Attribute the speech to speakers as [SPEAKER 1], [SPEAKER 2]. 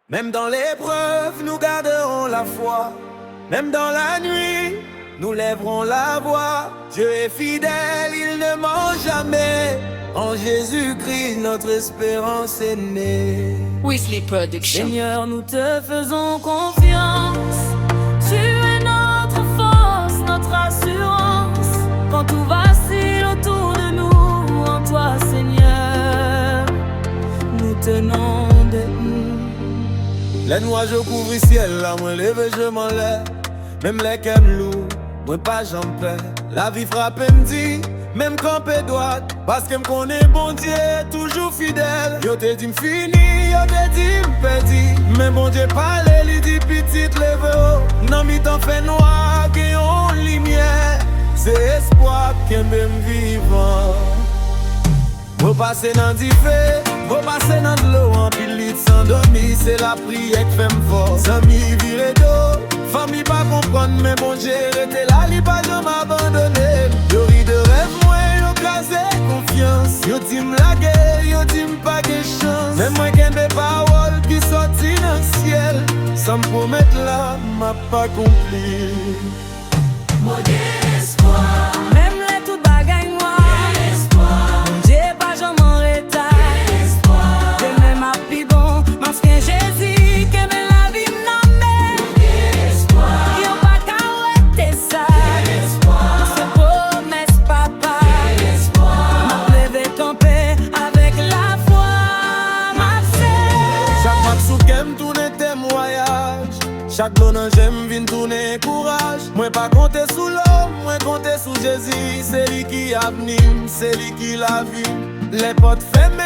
[SPEAKER 1] Même dans l'épreuve, nous garderons la foi. Même dans la nuit, nous lèverons la voix. Dieu est fidèle, il ne ment jamais. En Jésus-Christ, notre espérance est née.
[SPEAKER 2] Weasley Production.
[SPEAKER 3] Seigneur, nous te faisons confiance. Tu es notre force, notre assurance. Quand tout vacille autour de nous, en toi, Seigneur, nous tenons debout.
[SPEAKER 1] Les nuages couvrent le ciel, là, moi levé, je m'en lève. Même les qu'aiment loup, moi pas j'en perds. La vie frappe et me dit, même campé droite. Parce que me connaît bon Dieu, toujours fidèle. Yo te dit m'fini, yo te dit m'perdi. Mais bon Dieu parle, il dit petite lève haut. Non mi t'en fait noir, qui ont lumière. C'est espoir qui aime vivant. Vous passez dans du feu, vous passez dans de l'eau. En pile lit sans dormir, c'est la prière qui fait fort. Amis viré d'eau, famille pas comprendre. Mais bon Dieu était là, il pas jamais abandonné. Yo ri de rêve, moi yo casé confiance. Yo dit la guerre, yo dit pas de chance. Mais moi qui ai des paroles qui sorti dans le ciel. Sans me promettre là, m'a pas accompli.
[SPEAKER 3] Mon espoir. Même les toutes bagailles noires. Espoir. Mon Dieu pas jamais en retard. Espoir. De même à plus bon, parce que Jésus que me la vie m'nomme. Espoir. Yo pas qu'à arrêter ça. Espoir. C'est promesse papa. Espoir. M'a levé camper avec la foi. M'a fait.
[SPEAKER 1] Chaque match sous kem tourne témoignage. Chaque bonheur j'aime vin tourner courage. Moi pas compter sous l'homme, moi compter sous Jésus. C'est lui qui a venu, c'est lui qui l'a vu. Les portes fermées,